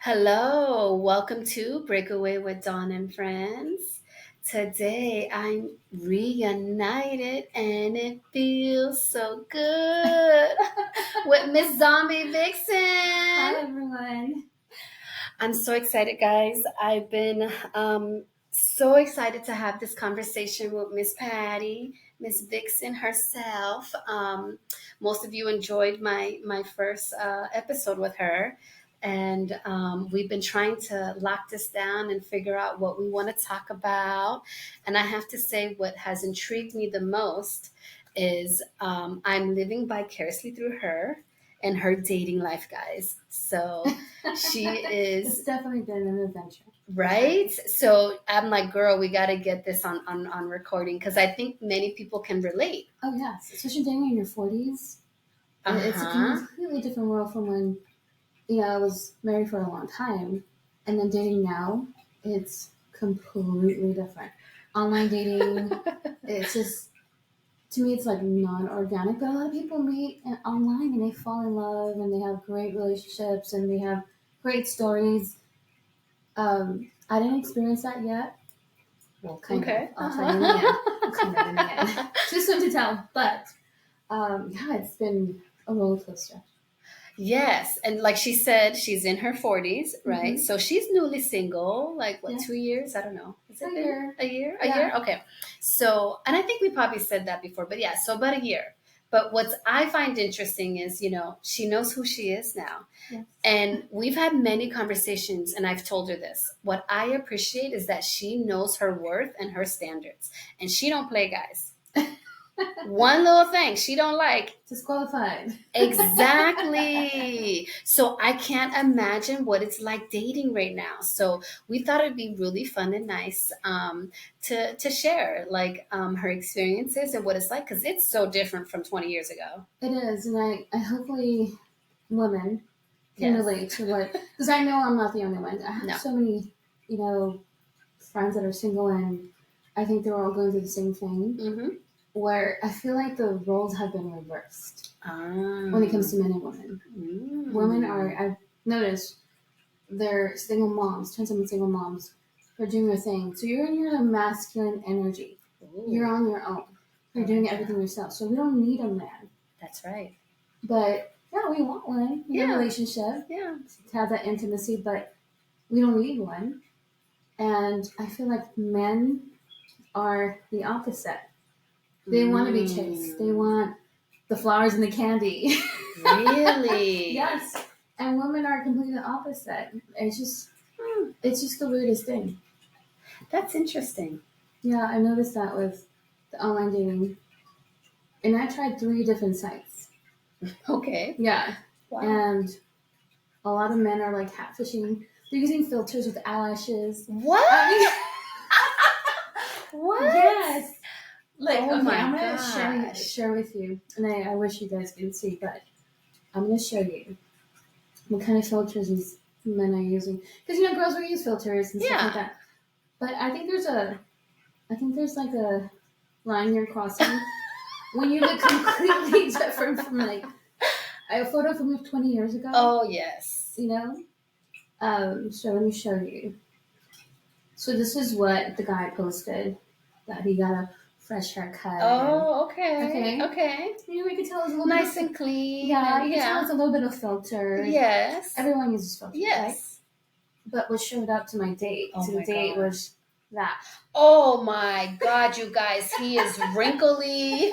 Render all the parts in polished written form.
Hello, welcome to Breakaway with Dawn and Friends. Today I'm reunited and it feels so good with Miss Zombie Hi, Vixen. everyone. I'm so excited, guys. I've been so excited to have this conversation with Miss Patty, Miss Vixen herself. Most of you enjoyed my first episode with her, and we've been trying to lock this down and figure out what we want to talk about. And I have to say, what has intrigued me the most is I'm living vicariously through her and her dating life, guys. So she It's is definitely been an adventure. right. So I'm like, girl, we got to get this on recording because I think many people can relate. Oh, yes. Especially dating in your 40s. It's a Uh-huh. completely different world from when, I was married for a long time. And then dating now, it's completely different. Online dating, it's just, to me, it's like non-organic. But a lot of people meet online and they fall in love and they have great relationships and they have great stories. I didn't experience that yet. Well, kind of. Okay. I'll tell you in the end. Kind of in the end. Uh-huh. Too soon to tell. But yeah, it's been a roller coaster. Yes, and like she said, she's in her 40s, right? Mm-hmm. So she's newly single, like what, Yeah, 2 years? I don't know. Has a it been year. a year? A year? Yeah. Okay. So, and I think we probably said that before, but yeah, so about a year. But what I find interesting is, she knows who she is now. Yes. And we've had many conversations, and I've told her this. What I appreciate is that she knows her worth and her standards, and she don't play, guys. One little thing she don't like. Disqualified. Exactly. So I can't imagine what it's like dating right now. So we thought it'd be really fun and nice to share like her experiences and what it's like because it's so different from 20 years ago. It is, and I hopefully women can Yes. relate to what, because I know I'm not the only one. I have No. so many, friends that are single, and I think they're all going through the same thing. Mm-hmm. Where I feel like the roles have been reversed when it Ah. comes to men and women. Mm. Women are, I've noticed, they're single moms, transcendent single moms. They're doing their thing. So you're in your masculine energy. Ooh. You're on your own. You're doing everything yourself. So we don't need a man. That's right. But yeah, we want one in a relationship Yeah. to have that intimacy, but we don't need one. And I feel like men are the opposite. They want to be chased. They want the flowers and the candy. Really? Yes. And women are completely the opposite. It's just the weirdest thing. That's interesting. Yeah, I noticed that with the online dating. And I tried 3 different sites. Okay. Yeah. Wow. And a lot of men are like catfishing. They're using filters with eyelashes. What? What? Yes. Like, Oh okay, my I'm going gosh. to share with you. And I wish you guys could see, but I'm going to show you what kind of filters these men are using. Because, girls will use filters and stuff like that. But I think there's like a line you're crossing when you look completely different from like a photo from 20 years ago. Oh, yes. So let me show you. So this is what the guy posted, that he got a fresh haircut. Oh, okay. Okay. We can tell it's a little nice bit and clean. Yeah, you can tell it's a little bit of filter. Yes. Everyone uses filters, Yes. right? But what showed up to my date, was that. Oh my God, you guys, he is wrinkly.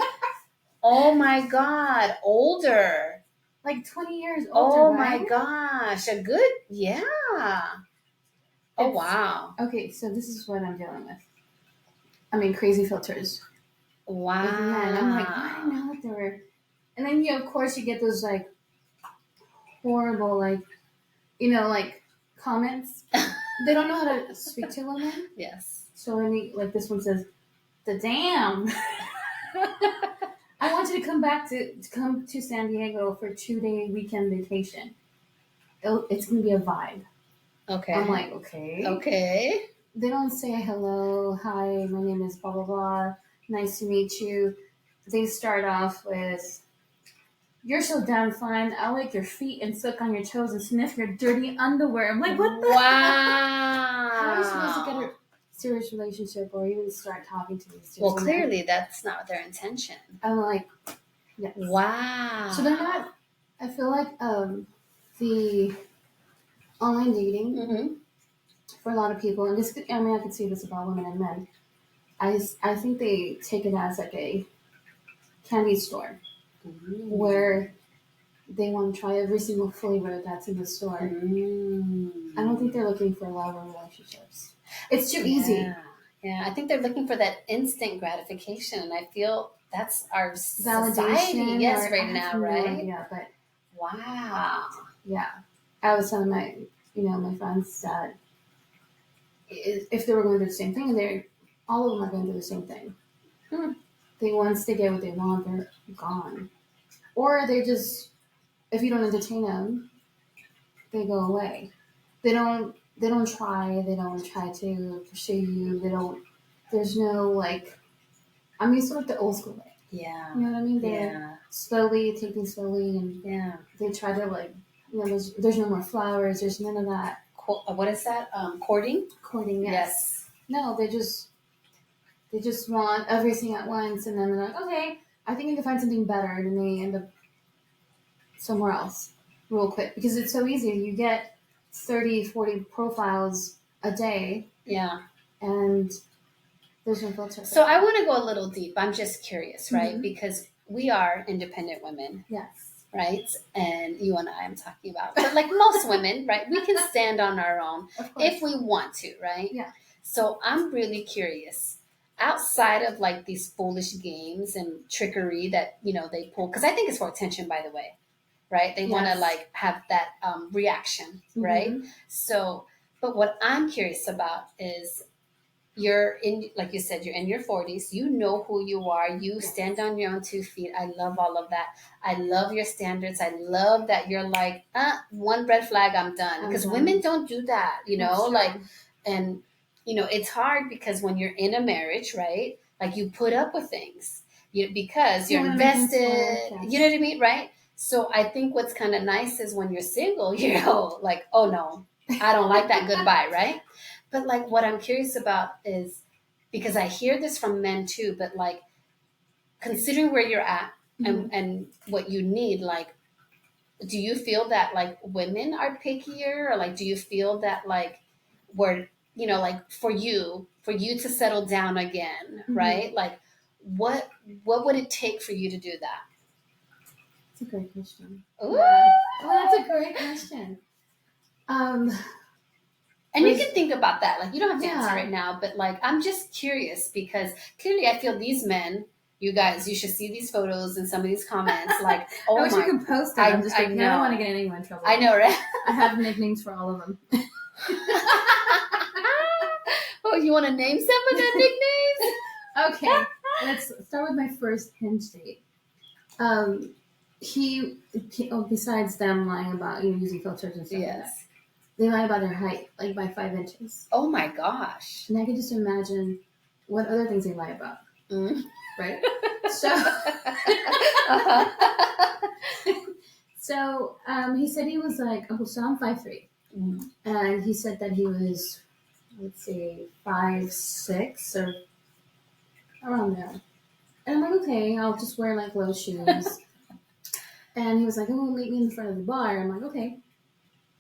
Oh my God, older. Like 20 years older, Oh right? my gosh, a good, yeah. Oh, wow. Okay, so this is what I'm dealing with. I mean, crazy filters. Wow. And I'm like, I didn't know that there were. And then, of course, you get those, like, horrible, like, like, comments. They don't know how to speak to women. Yes. So, like, this one says, the damn. I want you to come back to come to San Diego for a 2-day weekend vacation. It's going to be a vibe. Okay. I'm like, okay. Okay. They don't say hello, hi, my name is blah, blah, blah. Nice to meet you. They start off with, you're so damn fine. I'll lick your feet and suck on your toes and sniff your dirty underwear. I'm like, what the Wow. How are you supposed to get a serious relationship or even start talking to these dudes? Well, clearly that's not their intention. I'm like, yes. Wow. So they're not, I feel like the online dating for a lot of people, and this, I mean, I could say this about women and men, I think they take it as like a candy store where they want to try every single flavor that's in the store. I don't think they're looking for love or relationships. It's too easy. Yeah, I think they're looking for that instant gratification, and I feel that's our society, validation. right now, right? Yeah, but wow. Yeah, I was telling my friends that if they were going to do the same thing, all of them are going to do the same thing. Once they get what they want, they're gone, or they just, if you don't entertain them, they go away. They don't try. They don't try to pursue you. There's no like. I mean, sort of the old school way. Yeah. You know what I mean? They're slowly, take things slowly, and they try to like. There's no more flowers. There's none of that. What is that? Courting. Courting. Yes. No, they just want everything at once, and then they're like, okay, I think I can find something better, and then they end up somewhere else real quick because it's so easy. You get 30, 40 profiles a day. Yeah. And there's no filter. So I want to go a little deep. I'm just curious, right? Because we are independent women. Yes. Right? And you and I am talking about, but like most women, right? We can stand on our own if we want to, right? Yeah. So I'm really curious. Outside of like these foolish games and trickery that, they pull, because I think it's for attention, by the way. Right? They want to like have that reaction, right? So, but what I'm curious about is you're in, like you said, you're in your 40s. You know who you are. You stand on your own 2 feet. I love all of that. I love your standards. I love that you're like, one red flag, I'm done. Because women don't do that, and it's hard because when you're in a marriage, right? Like you put up with things because you're invested. You know what I mean, right? So I think what's kind of nice is when you're single, like, oh no, I don't like that. Goodbye, right? But like what I'm curious about is, because I hear this from men too, but like considering where you're at and what you need, like, do you feel that like women are pickier, or like do you feel that like we're, like for you to settle down again, right? Like what would it take for you to do that? That's a great question. Ooh. Yeah. Oh, that's a great question. And you can think about that. Like, you don't have to answer right now, but like, I'm just curious because clearly I feel these men, you guys, you should see these photos and some of these comments. Like, oh I wish you could post it. I'm just like, I don't want to get anyone in trouble. I know, right? I have nicknames for all of them. Oh, you want to name some of the nicknames? Okay, let's start with my first Hinge date. Besides them lying about using filters and stuff like that, they lie about their height, like by 5 inches. Oh my gosh. And I can just imagine what other things they lie about. Right? So, he said he was like, so I'm 5'3". And he said that he was, let's say, 5'6" or around there. And I'm like, okay, I'll just wear like low shoes. And he was like, oh, meet me in front of the bar. I'm like, okay.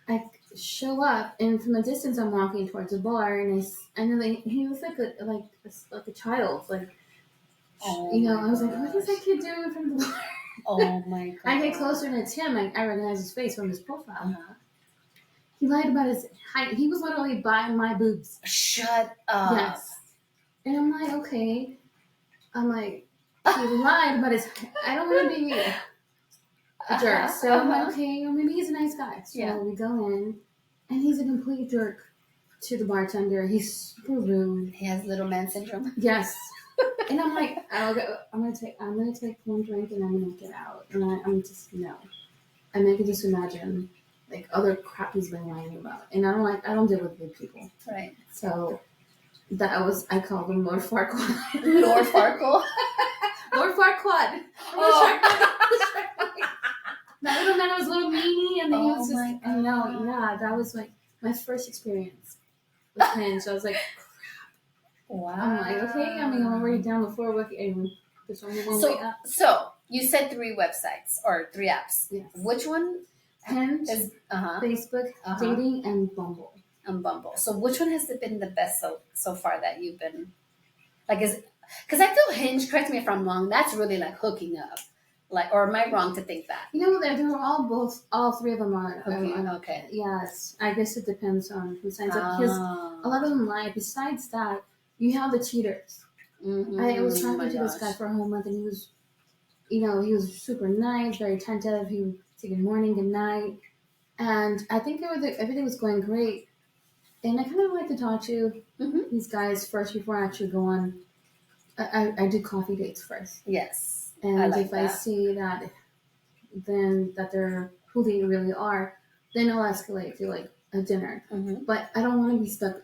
I show up, and from a distance, I'm walking towards the bar, and then he was like a child, like, I was like, what is that kid doing in front of the bar? Oh my god! I get closer, and it's him. I recognize his face from his profile. He lied about his height. He was literally by my boobs. Shut up. Yes. And I'm like, okay. I'm like, he lied about his height. I don't want to be a jerk. So I'm like, okay, or maybe he's a nice guy. So we go in, and he's a complete jerk to the bartender. He's super rude. He has little man syndrome. Yes. And I'm like, I'm gonna take one drink and I'm gonna get out. And I'm just no. And I can just imagine like other crap he's been lying about. And I don't deal with big people. Right. So I called him Lord Farquaad. Lord Farquaad. Lord Farquaad. That little man was a little meanie, and then he Oh was just, my and no, God. yeah, that was my first experience with Hinge. I was like, Wow. I'm like, okay, I mean, I'm already down before working. There's only one way up. So you said 3 websites or 3 apps. Yes. Which one Hinge, is Facebook, dating, and Bumble. And Bumble. So which one has been the best so far that you've been like? Is because I feel Hinge. Correct me if I'm wrong. That's really like hooking up. Like, or am I wrong to think that? You know, they're all 3 of them are. Okay. Yes, I guess it depends on who signs up. Because a lot of them lie. Besides that, you have the cheaters. I was talking to this guy for a whole month, and he was, he was super nice, very attentive. He would say good morning, good night, and I think everything was going great. And I kind of like to talk to these guys first before I actually go on. I do coffee dates first. Yes. And if I see that, then that they're who they really are, then I'll escalate to like a dinner. But I don't want to be stuck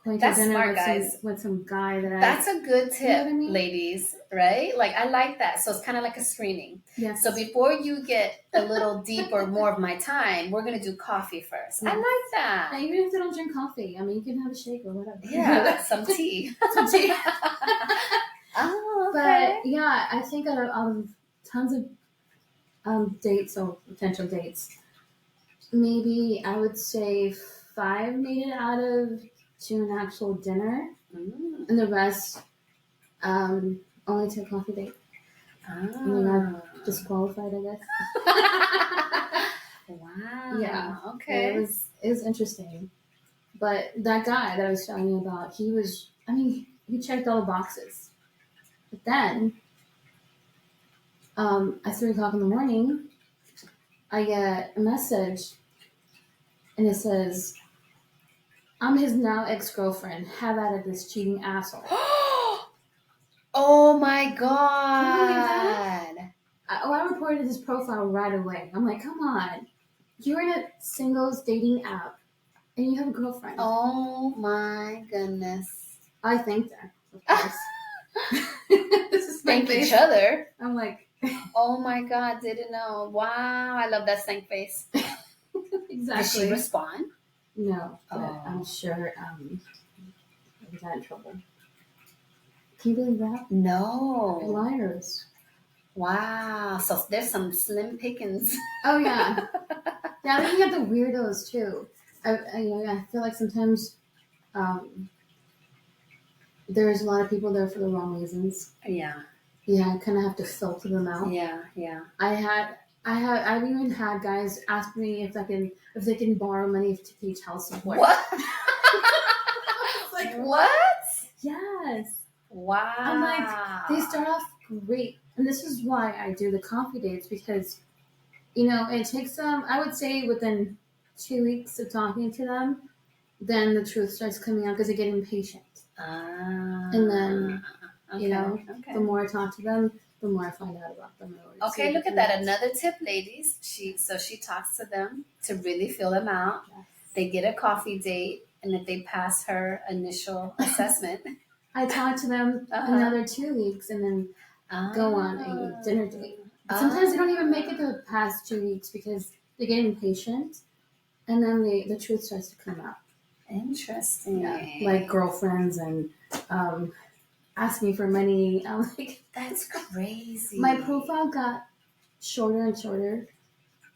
going to dinner smart, guys. With some guy that That's a good tip, you know what I mean? ladies, right? Like, I like that. So it's kind of like a screening. Yes. So before you get a little deeper, more of my time, we're going to do coffee first. Yes. I like that. And even if they don't drink coffee, I mean, you can have a shake or whatever. Yeah, some tea. Some tea. Oh, okay. But yeah, I think out of tons of dates or potential dates, maybe I would say 5 made it out of to an actual dinner, and the rest only to a coffee date. And you're not disqualified, I guess. Wow. Yeah. Okay. It was interesting. But that guy that I was telling you about, he checked all the boxes. But then, at 3 o'clock in the morning, I get a message, and it says, "I'm his now ex-girlfriend. Have at it, this cheating asshole." Oh my God. Can you believe that? I reported his profile right away. I'm like, come on. You're in a singles dating app, and you have a girlfriend. Oh my goodness. I thanked her, of course. Thank each other. I'm like, oh my God, didn't know. Wow, I love that stank face. Exactly. Did she respond? No, but I'm sure we got in trouble. Can you believe that? No. Liars. Wow. So there's some slim pickings. Oh, yeah. Yeah, I think you have the weirdos, too. I feel like sometimes there's a lot of people there for the wrong reasons. Yeah. Yeah, I kind of have to filter them out. Yeah, yeah. I've even had guys ask me if they can borrow money to pay child support. What? Like, what? Yes. Wow. I'm like, they start off great. And this is why I do the coffee dates, because, it takes them, I would say within 2 weeks of talking to them, then the truth starts coming out because they get impatient. And then, the more I talk to them, the more I find out about them. Okay, look at that. Another tip, ladies. She talks to them to really feel them out. Yes. They get a coffee date, and if they pass her initial assessment, I talk to them another 2 weeks, and then go on a dinner date. Sometimes they don't even make it the past 2 weeks because they get impatient, and then the truth starts to come out. Interesting. Yeah, like girlfriends and asking for money. I'm like, that's crazy. My profile got shorter and shorter.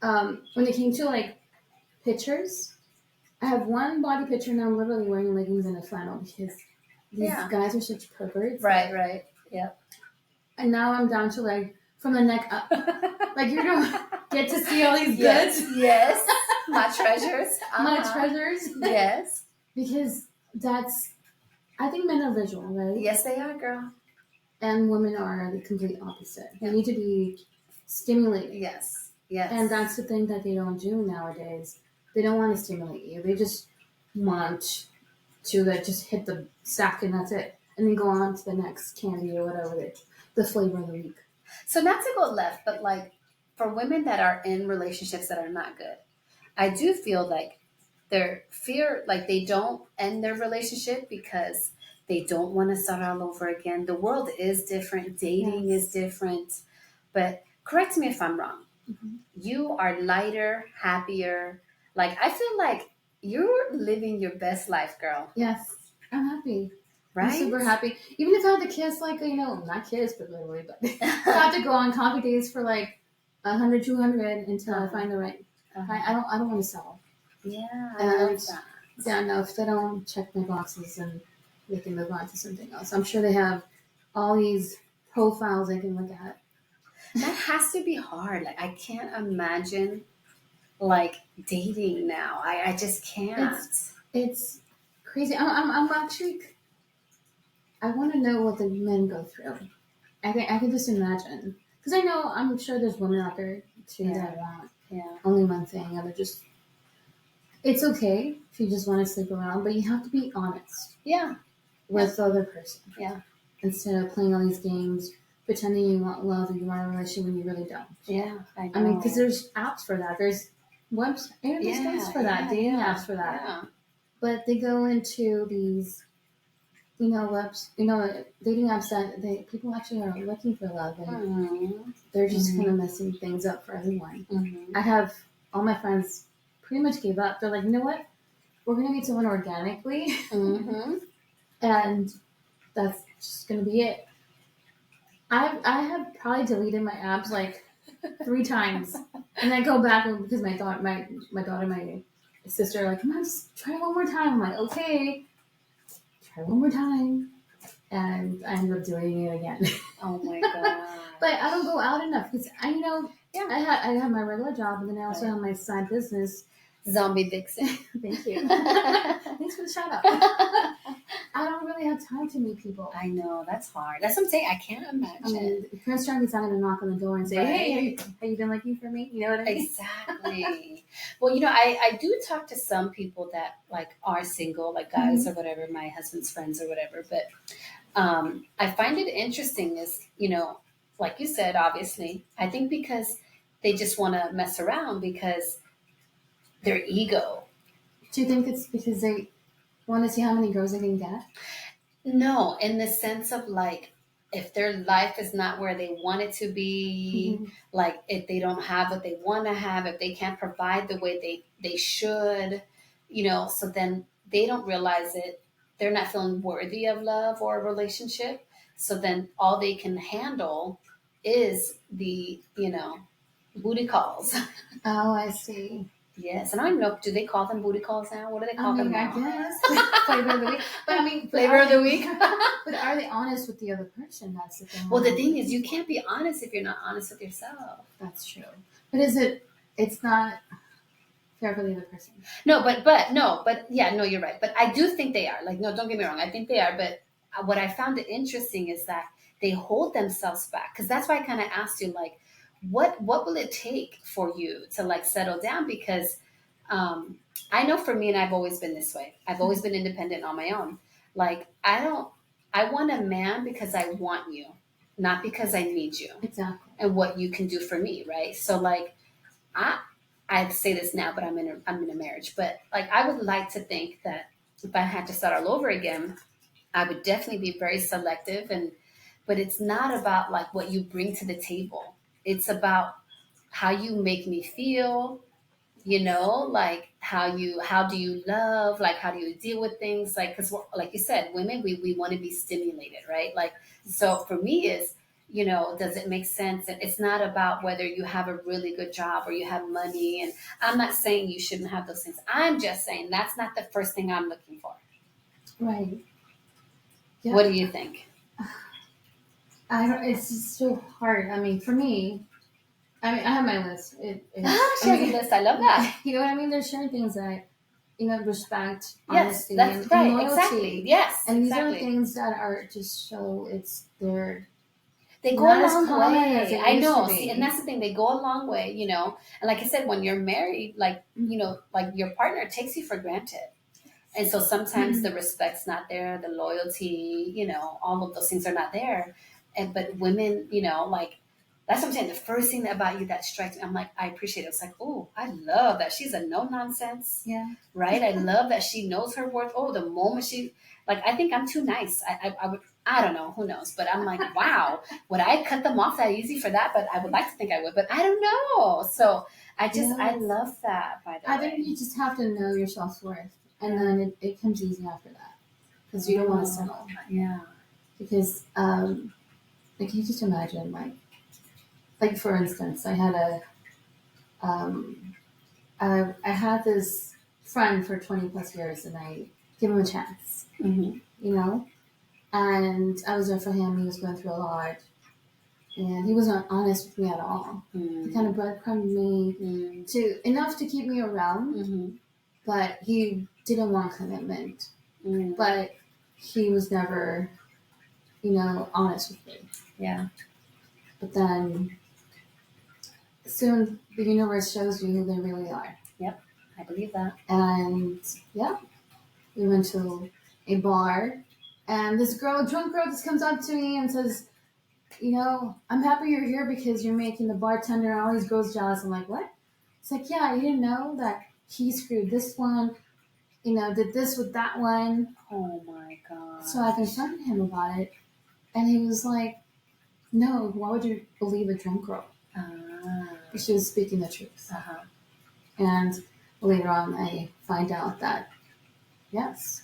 When it came to like pictures, I have one body picture and I'm literally wearing leggings and a flannel because these guys are such perverts. Right. Yep. And now I'm down to like from the neck up. Like you don't get to see all these goods. Yes. My treasures. My treasures. Yes. Because I think men are visual, right? Yes, they are, girl. And women are the complete opposite. They need to be stimulated. Yes. And that's the thing that they don't do nowadays. They don't want to stimulate you. They just want to just hit the sack and that's it. And then go on to the next candy or whatever the flavor of the week. So not to go left, but like for women that are in relationships that are not good, I do feel like their fear, like they don't end their relationship because they don't want to start all over again. The world is different. Dating is different. But correct me if I'm wrong. Mhm. You are lighter, happier. Like, I feel like you're living your best life, girl. Yes, I'm happy. I'm Right? super happy. Even if I had to kiss, like, not kiss, but literally, but if I have to go on coffee dates for like 100, 200 until I find the right. I don't want to settle. Yeah, I And love that. yeah, no, if they don't check my boxes, and they can move on to something else. I'm sure they have all these profiles they can look at. That has to be hard. Like, I can't imagine like dating now. I just can't. It's crazy. I'm actually. I want to know what the men go through. I can just imagine, because I'm sure there's women out there too that want Yeah. only one thing, and they're just. It's okay if you just want to sleep around, but you have to be honest. Yeah. With the other person. Yeah. Instead of playing all these games, pretending you want love and you want a relationship when you really don't. Yeah, I know. I mean, because there's apps for that. There's websites, there's things for that, dating apps for that. Yeah. But they go into these, dating apps that people actually are looking for love, and they're just kind of messing things up for everyone. I have all my friends pretty much gave up. They're like, you know what? We're gonna meet someone organically, and that's just gonna be it. I have probably deleted my apps like 3 times, and I go back because my daughter, my sister are like, come on, just try it one more time. I'm like, okay, try one more time, and I ended up doing it again. Oh my god! But I don't go out enough because I have my regular job, and then I also have my side business. Zombie Vixn. Thank you. Thanks for the shout out. I don't really have time to meet people. I know, that's hard. That's what I'm saying. I can't imagine. I mean, Prince Charming's not going to knock on the door and say, hey, have you been looking for me? You know what I mean? Exactly. Well, I do talk to some people that like are single, like guys or whatever, my husband's friends or whatever. But I find it interesting is, like you said, obviously, I think because they just want to mess around because their ego. Do you think it's because they want to see how many girls they can get? No, in the sense of like, if their life is not where they want it to be, like if they don't have what they want to have, if they can't provide the way they should, so then they don't realize it. They're not feeling worthy of love or a relationship. So then all they can handle is the, booty calls. Oh, I see. Yes, and I don't know. Do they call them booty calls now? What do they call them now? I guess flavor of the week. But flavor of the week. But are they honest with the other person? That's the thing. Well, the thing is, you can't be honest if you're not honest with yourself. That's true. But it's not fair for the other person. No, but yeah, no, you're right. But I do think they are. Like, no, don't get me wrong. I think they are. But what I found it interesting is that they hold themselves back, because that's why I kind of asked you, like, what will it take for you to like settle down? Because I know for me, and I've always been this way. I've always been independent on my own. Like, I want a man because I want you, not because I need you. Exactly. And what you can do for me, right? So like, I say this now, but I'm in a marriage. But like, I would like to think that if I had to start all over again, I would definitely be very selective. But it's not about like what you bring to the table. It's about how you make me feel, like how do you love, like how do you deal with things, like, because like you said, women, we want to be stimulated, right? Like, so for me is, does it make sense? And it's not about whether you have a really good job or you have money, and I'm not saying you shouldn't have those things. I'm just saying that's not the first thing I'm looking for. Right. Yeah. What do you think? It's just so hard. I mean, for me, I have my list. She has a list. I love that. You know what I mean? There's certain things that respect, yes, honesty, that's and right. loyalty. Exactly. Yes, and these exactly. are things that are just so they go a long way. I know. See, and that's the thing. They go a long way, And like I said, when you're married, like, like your partner takes you for granted. And so sometimes the respect's not there, the loyalty, all of those things are not there. But women, like, that's what I'm saying. The first thing about you that strikes me, I'm like, I appreciate it. It's like, oh, I love that she's a no nonsense. Yeah. Right. I love that she knows her worth. Oh, the moment I think I'm too nice. I don't know, who knows? But I'm like, wow, would I cut them off that easy for that? But I would like to think I would, but I don't know. So I love that, by the way. I think you just have to know your self-worth, and then it comes easy after that, because you don't want to settle. Yeah. Because, like, you just imagine, like for instance, I had I had this friend for 20 plus years, and I give him a chance, Mm-hmm. you know? And I was there for him. He was going through a lot, and he wasn't honest with me at all. He kind of breadcrumbed me to enough to keep me around, but he didn't want commitment. But he was never, honest with me. Yeah. But then soon the universe shows you who they really are. Yep, I believe that. And yeah, we went to a bar, and this drunk girl, just comes up to me and says, I'm happy you're here because you're making the bartender and all these girls jealous. I'm like, what? It's like, yeah, you didn't know that he screwed this one, did this with that one. Oh my God. So I confronted him about it, and he was like, no, why would you believe a drunk girl? But she was speaking the truth. And later on, I find out that, yes,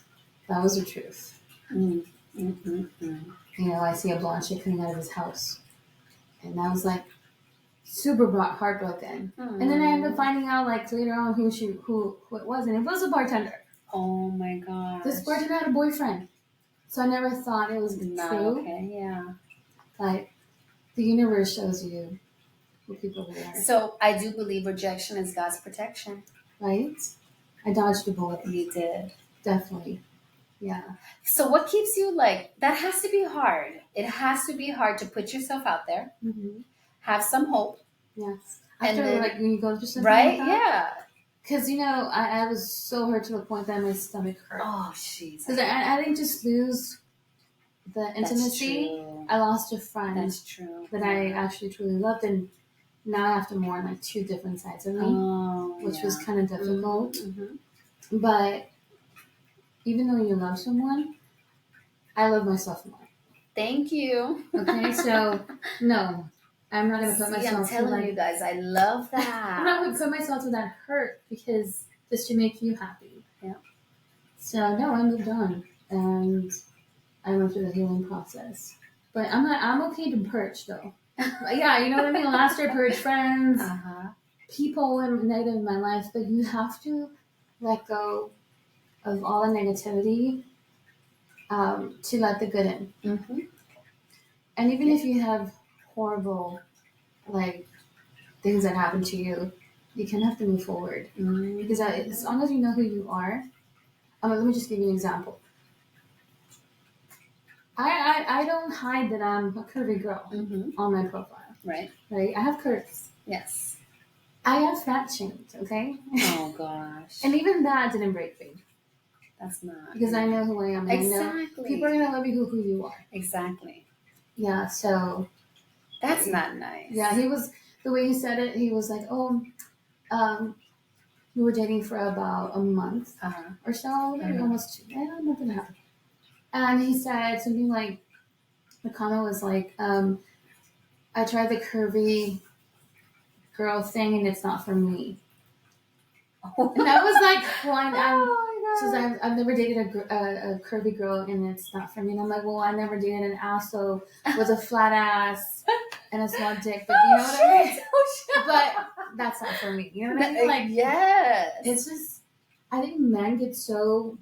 that was the truth. I see a blonde chick coming out of his house. And I was like, super heartbroken. And then I ended up finding out, like, later on who it was. And it was a bartender. Oh my God. This bartender had a boyfriend. So I never thought it was true. Okay, yeah. But the universe shows you who people really are. So I do believe rejection is God's protection. Right? I dodged a bullet. You did. Definitely. Yeah. So what keeps you that has to be hard. It has to be hard to put yourself out there, have some hope. Yes. After, when you go through something right? like that. Yeah. Because, I was so hurt to the point that my stomach hurt. Oh, jeez. Because I didn't just lose the intimacy. I lost a friend. That's true. That I actually truly loved, and now I have to mourn, two different sides of me, which was kind of difficult. But even though you love someone, I love myself more. Thank you. Okay, so no, I'm not going to put myself. I'm telling you guys, I love that. I'm not going to put myself to that hurt because just to make you happy. Yeah. So no, I moved on, and I went through the healing process. But I'm okay to purge though. Yeah, you know what I mean? Last year, purge friends, people negative in my life, but you have to let go of all the negativity to let the good in. And even if you have horrible, things that happen to you, you kind of have to move forward. Because as long as you know who you are, let me just give you an example. I don't hide that I'm a curvy girl on my profile. Right? I have curves. Yes. I have fat shamed, okay? Oh, gosh. And even that didn't break me. That's not. Because I know who I am. Exactly. I know people are going to love you who you are. Exactly. Yeah, so. That's not nice. Yeah, the way he said it, he was like, we were dating for about a month or so, maybe almost 2, a month and a half. And he said something like, the comment was like, I tried the curvy girl thing and it's not for me. And I was like, well, I've never dated a curvy girl and it's not for me. And I'm like, well, I never dated an asshole with a flat ass and a small dick, but you know what I mean? But that's not for me. You know what I mean? Yes. It's just, I think men get so,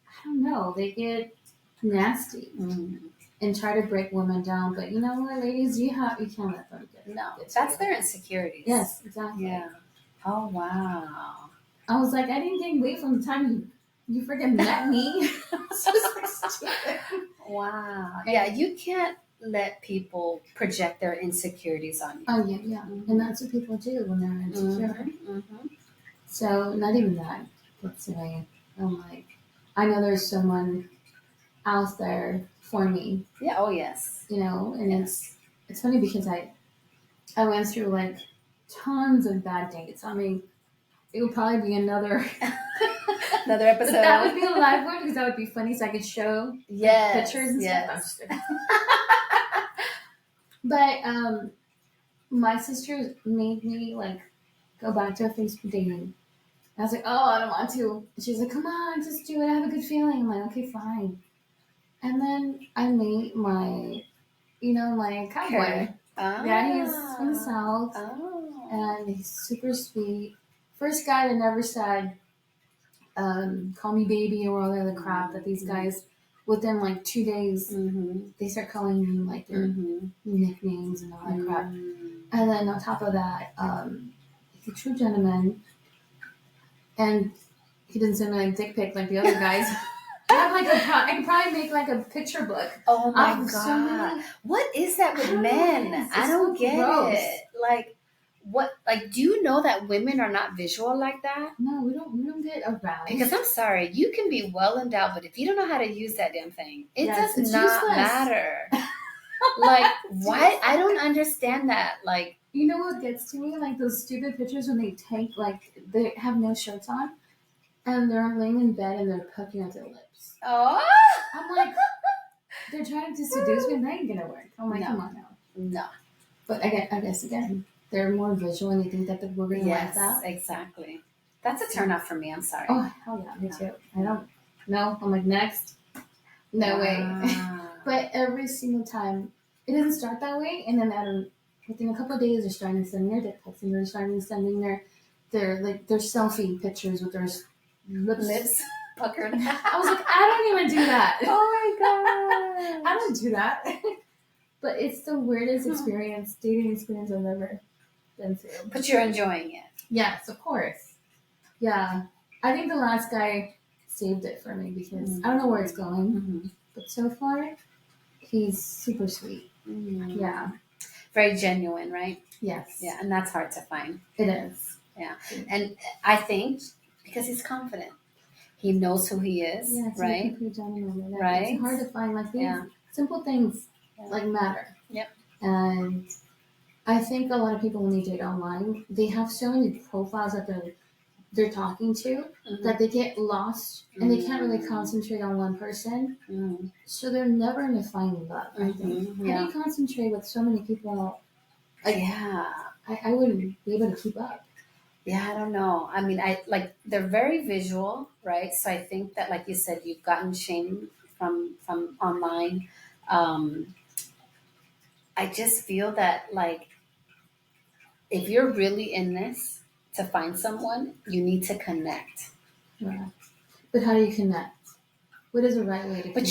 I don't know, they get nasty and try to break women down. But you know what, ladies, you can't let them get. No, that's their insecurities. Yes, exactly. Yeah. Oh wow. I was like, I didn't gain weight from the time you freaking met me. It's just stupid. Wow. Yeah, you can't let people project their insecurities on you. Oh yeah. And that's what people do when they're insecure. So not even that gets away. I'm like, I know there's someone out there for me. Yeah. Oh yes. And it's funny because I went through tons of bad dates. I mean, it would probably be another Another But episode. that would be a live one because that would be funny, so I could show pictures and stuff. I'm just kidding. But my sister made me like go back to a Facebook dating. I was like, oh, I don't want to. She's like, come on, just do it. I have a good feeling. I'm like, okay, fine. And then I made my, my cowboy. Yeah, he's from the South. Oh. And he's super sweet. First guy that never said, call me baby or all the other crap that these guys, within like 2 days, they start calling me like their nicknames and all that crap. And then on top of that, he's a true gentleman. And he didn't send me like dick pic like the other guys. I have like I could probably make like a picture book. Oh my god! What is that with men? I don't get it. Like, what? Like, do you know that women are not visual like that? No, we don't get aroused. Because I'm sorry, you can be well endowed, but if you don't know how to use that damn thing, it does not useless. Matter. Like, why? I don't understand that. Like, you know what gets to me? Like those stupid pictures when they take like they have no shirts on. And they're laying in bed and they're pucking at their lips. Oh! I'm like, they're trying to seduce me and that ain't gonna work. I'm like, come on now. No. But I guess again, they're more visual and they think that we're gonna like that. Exactly. That's a turn off for me. I'm sorry. Oh, hell yeah, me too. I don't know. I'm like, next. No way. But every single time, it doesn't start that way. And then within a couple of days, they're starting to send their dick pics and they're starting to sending their selfie pictures with their lips puckered. I was like, I don't even do that. Oh my god. I don't do that. But it's the weirdest dating experience I've ever been through. But you're enjoying it. Yes, of course. Yeah. I think the last guy saved it for me because I don't know where it's going. But so far, he's super sweet. Yeah. Very genuine, right? Yes. Yeah, and that's hard to find. It is. Yeah. And I think because he's confident. He knows who he is, right? Right. It's hard to find like these simple things like matter. Yep. And I think a lot of people when they date online, they have so many profiles that they're talking to that they get lost and they can't really concentrate on one person. So they're never going to find love. I think. How do you concentrate with so many people? I wouldn't be able to keep up. Yeah, I don't know. I mean, they're very visual, right? So I think that, like you said, you've gotten shame from online. I just feel that, like, if you're really in this to find someone, you need to connect. Yeah. But how do you connect? What is the right way to connect? But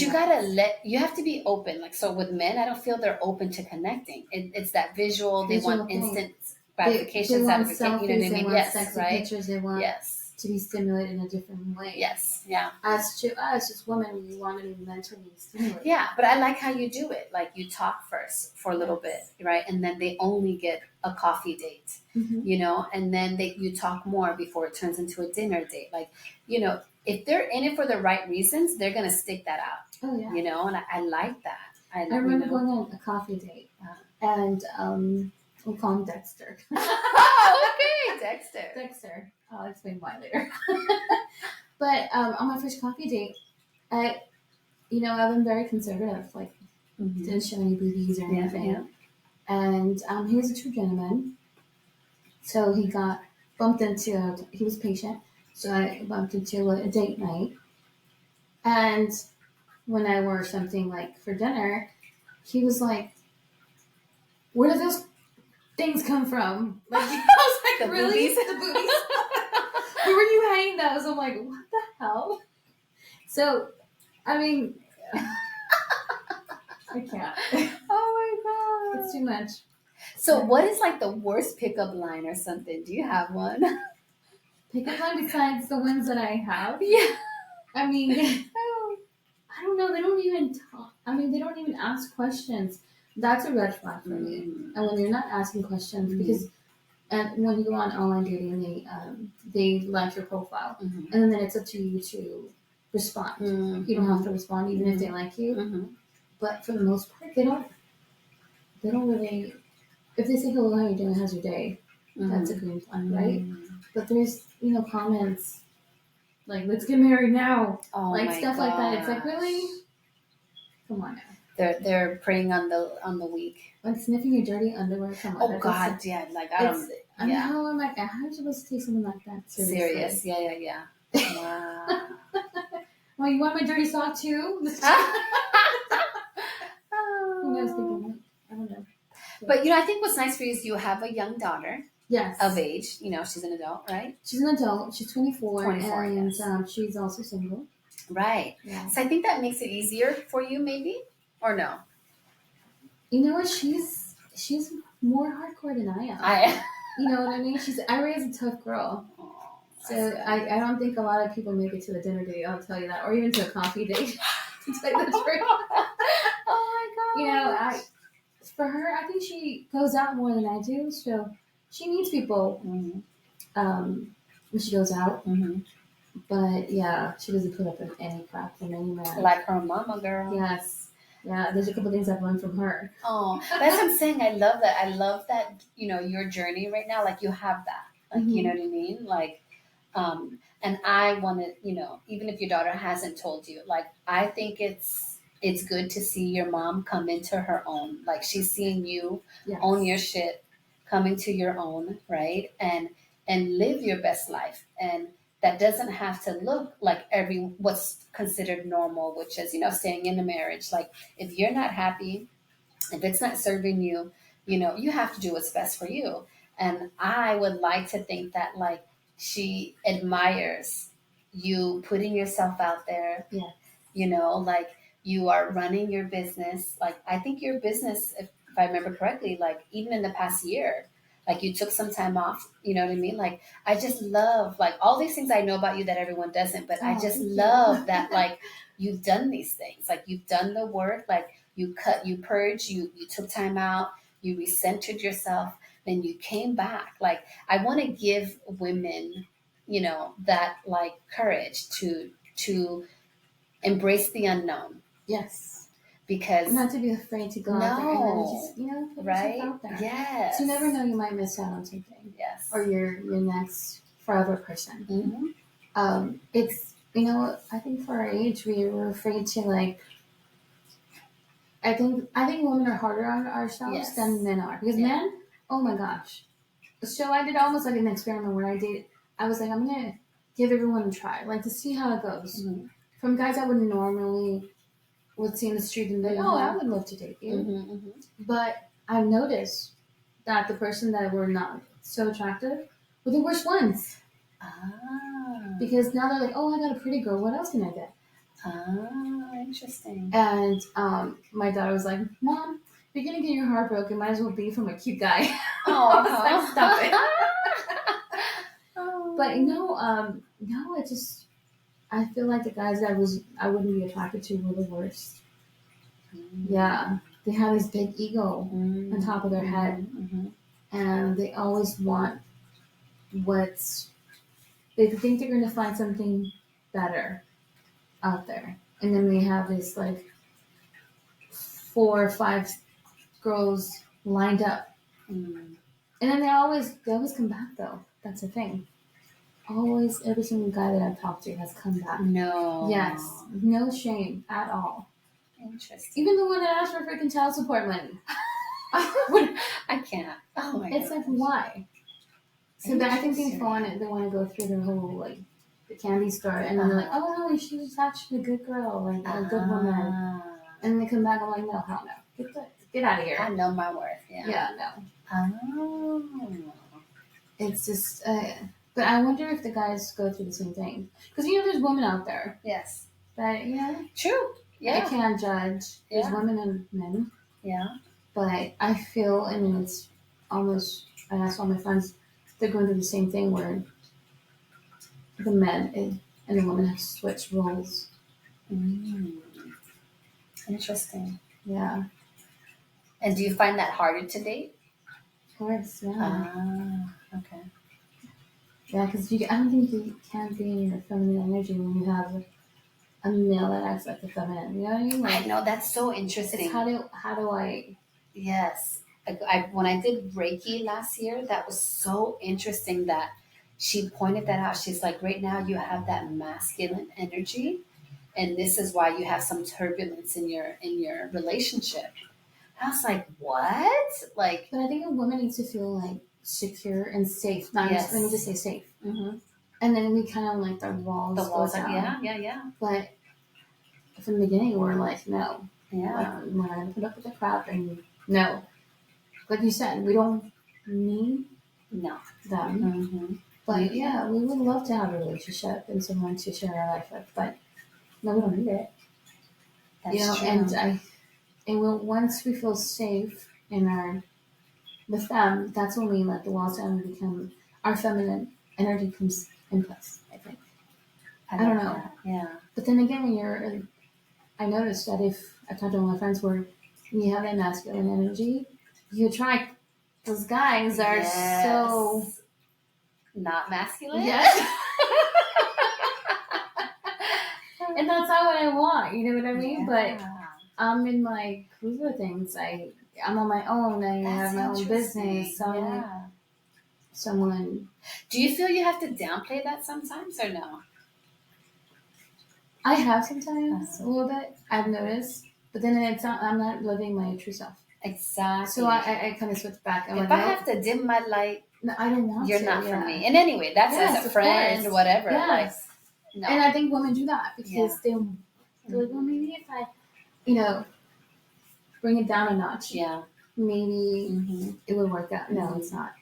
you have to be open. Like, so with men, I don't feel they're open to connecting. It's that visual. They want instant gratification. They want selfies, you know what I mean? they want sexy pictures. They want to be stimulated in a different way. Yes, yeah. As to us, as women, we want to be mentally stimulated. Yeah, but I like how you do it. Like, you talk first for a little bit, right? And then they only get a coffee date, you know? And then you talk more before it turns into a dinner date. Like, you know, if they're in it for the right reasons, they're going to stick that out. Oh, yeah. You know? And I like that. I remember going on a coffee date. And we'll call him Dexter. Oh, okay, Dexter. Dexter. I'll explain why later. But on my first coffee date, I've been very conservative. Like, didn't show any boobies or anything. Yeah. And he was a true gentleman. So he got bumped into, he was patient. So I bumped into a date night. And when I wore something like for dinner, he was like, where did those things come from? Like, I was like, really? The boobies? Where were you hanging those? I'm like, what the hell? So, I mean, I can't. Oh my god. It's too much. So what is like the worst pickup line or something? Do you have one? Pickup line besides the ones that I have? Yeah. I mean, I don't know. They don't even talk. I mean, they don't even ask questions. That's a red flag for me. And when you're not asking questions, because when you go on online dating, they like your profile, and then it's up to you to respond. You don't have to respond even if they like you. But for the most part, they don't really. If they say hello, how you doing? How's your day? That's a green flag, right? But there's comments Like, let's get married now. Oh Like, my stuff like that. It's like, gosh. really? Come on now. They're preying on the weak. Like, sniffing your dirty underwear. Come on. Oh God, yeah. Like I don't. I mean, Yeah. how am I? How are you supposed to take something like that Serious. seriously? Yeah. Wow. Well, you want my dirty sock too? Who knows? Thinking, I don't know. But you know, I think what's nice for you is you have a young daughter Yes. of age. You know, she's an adult, right? She's an adult. She's 24. 24, and yes. she's also single. Right. Yeah. So I think that makes it easier for you, maybe, or no? You know what? She's more hardcore than I am. You know what I mean? I raised a tough girl. Oh, So I don't think a lot of people make it to a dinner date, I'll tell you that, or even to a coffee date. To tell you the truth. Oh my god! You know, for her, I think she goes out more than I do, so she meets people when she goes out. Mm-hmm. But yeah, she doesn't put up with any crap from any man. Like her mama, girl. Yes. Yeah, there's a couple things I've learned from her. Oh, that's what I'm saying. I love that. I love that, you know, your journey right now, like you have that. Like, you know what I mean? Like, and I want to, you know, even if your daughter hasn't told you, like, I think it's good to see your mom come into her own. Like, she's seeing you own your shit, come into your own, right? And live your best life. And that doesn't have to look like what's considered normal, which is, you know, staying in a marriage. Like, if you're not happy, if it's not serving you, you know, you have to do what's best for you. And I would like to think that, like, she admires you putting yourself out there. Yeah. You know, like, you are running your business. Like, I think your business, if I remember correctly, like, even in the past year, like, you took some time off, you know what I mean? Like, I just love, like, all these things I know about you that everyone doesn't, but I just love that, like, you've done these things. Like, you've done the work, like, you cut, you purged, you took time out, you recentered yourself, then you came back. Like, I want to give women, you know, that, like, courage to embrace the unknown. Yes. Because not to be afraid to go out there and then just, you know, put yourself out there. Yes. So you never know, you might miss out on something. Yes. Or your next forever person. Mm-hmm. It's, you know, I think for our age we were afraid to, like, I think women are harder on ourselves than men are. Because men, oh my gosh. So I did almost like an experiment where I was like, I'm going to give everyone a try, like, to see how it goes. Mm-hmm. From guys I would normally would see in the street and like, oh, I would love to date you. Mm-hmm. But I've noticed that the person that were not so attractive were the worst ones. Because now they're like, oh, I got a pretty girl. What else can I get? Interesting. And my daughter was like, Mom, if you're going to get your heart broken, might as well be from a cute guy. Oh, like, stop it. But no, I feel like the guys that I wouldn't be attracted to were the worst. Yeah. They have this big ego on top of their head. And they always want they think they're going to find something better out there. And then they have this, like, 4 or 5 girls lined up. And then they always come back, though. That's the thing. Always, every single guy that I've talked to has come back. No. Yes. No shame at all. Interesting. Even the one that asked for freaking child support money. I can't. Oh my god. It's like, why? So then I think they want to go through their whole, like, the candy store, and then they're like, oh no, she was actually a good girl, like a good woman. And then they come back, I'm like, no, hell no. Get out of here. I know my worth, yeah. Yeah, no. It's just, but I wonder if the guys go through the same thing. Because, you know, there's women out there. Yes. But, you know. True. Yeah. I can't judge. There's women and men. Yeah. But I feel, I mean, it's almost, I ask all my friends, they're going through the same thing where the men and the women have switched roles. Interesting. Yeah. And do you find that harder to date? Of course, yeah. Okay. Yeah, because I don't think you can be in your feminine energy when you have a male that acts like a feminine. You know what I mean? Like, I know, that's so interesting. How do I? Yes. When I did Reiki last year, that was so interesting that she pointed that out. She's like, right now you have that masculine energy, and this is why you have some turbulence in your relationship. I was like, what? Like, But I think a woman needs to feel like secure and safe. Not yes. let me just say safe. Mm-hmm. And then we kind of like the walls are, down. yeah. But from the beginning, we're like, no. Yeah. Like, we're not going to put up with the crap. And no. Like you said, we don't need No. them. Mm-hmm. But yeah, we would love to have a relationship and someone to share our life with. But no, we don't need it. That's true. And once we feel safe in our with them, that's when we let the walls down and become our feminine energy comes in place. I think. I don't know. That. Yeah. But then again, I noticed that if I talked to one of my friends where when you have that masculine energy, you attract those guys that are so not masculine. Yes. And that's not what I want. You know what I mean? Yeah. But I'm in my groove of things. I'm on my own. I have my own business. So yeah. Someone. Do you feel you have to downplay that sometimes or no? I have sometimes a little bit. I've noticed, but then it's not. I'm not living my true self. Exactly. So I kind of switch back. If I have to dim my light, no, I don't want you're to. not for me. And anyway, that's as a friend, or whatever. Yes. Like, no. And I think women do that because they're like, well, maybe if I, bring it down a notch. Yeah. Maybe it would work out. No, it's not.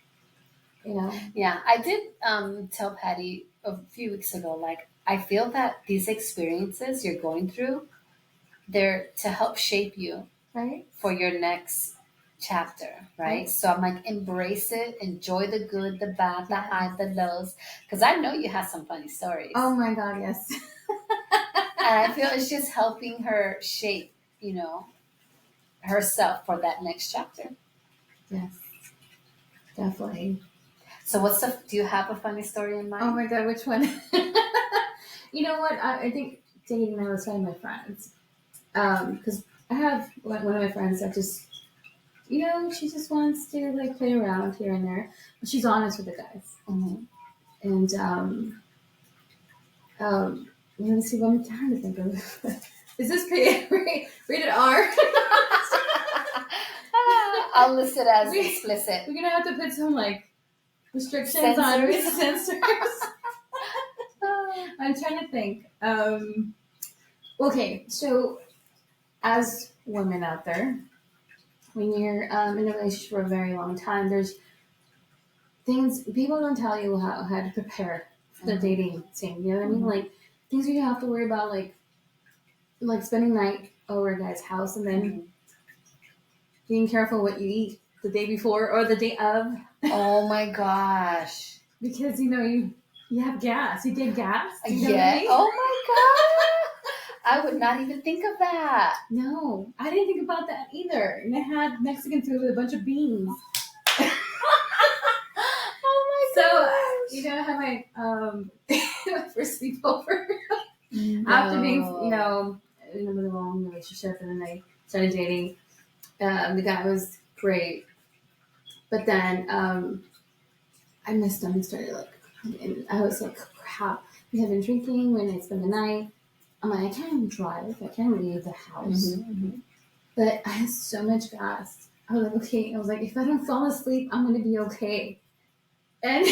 Yeah, I did tell Patty a few weeks ago, like, I feel that these experiences you're going through, they're to help shape you for your next chapter, right? So I'm like, embrace it, enjoy the good, the bad, the high, the lows, because I know you have some funny stories. Oh my God, yes. And I feel it's just helping her shape, herself for that next chapter. Yes, definitely. So do you have a funny story in mind? Oh my God, which one? You know what? I think dating, I was telling my friends. Because I have one of my friends that just, she just wants to like play around here and there. But she's honest with the guys. Mm-hmm. And, let's see what I'm trying to think of. Is this rated R? I'll list it as explicit. We're going to have to put some like restrictions on censors. I'm trying to think. Okay, so as women out there, when you're in a relationship for a very long time, there's things people don't tell you how to prepare for the dating scene. You know what I mean? Like things you have to worry about, like spending the night over a guy's house and then being careful what you eat the day before or the day of. Oh my gosh! Because you have gas. You get gas. Do you know what I mean? Oh my God! I would not even think of that. No, I didn't think about that either. And I had Mexican food with a bunch of beans. Oh my God! So I had my first sleepover after being in a long relationship, and then I started dating. The guy was great, but then I missed him and started and I was like, crap. We have been drinking when I spend the night. I'm like, I can't even drive. I can't leave the house. But I had so much gas. I was like, okay. I was like, if I don't fall asleep, I'm going to be okay. And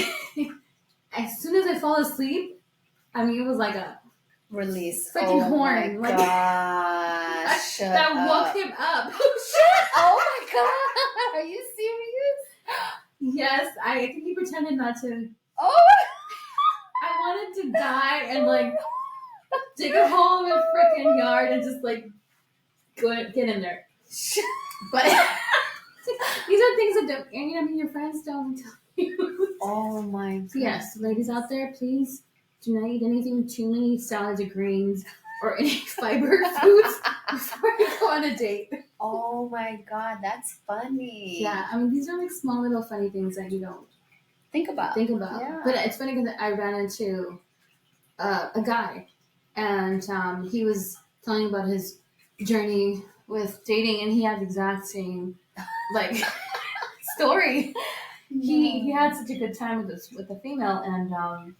as soon as I fall asleep, I mean, it was like a release. Freaking horn. My gosh. That woke him up. Oh my God. Are you serious? Yes. I think he pretended not to. Oh. I wanted to die and dig a hole in the freaking yard and just get in there. But these are things that don't, your friends don't tell you. Oh my God. Yes, ladies out there, please do not eat anything too many salads or greens or any fiber foods before you go on a date. Oh my God, that's funny. Yeah, these are small little funny things that you don't think about. Yeah. But it's funny because I ran into a guy, and he was telling about his journey with dating, and he had the exact same story. he had such a good time with the female, and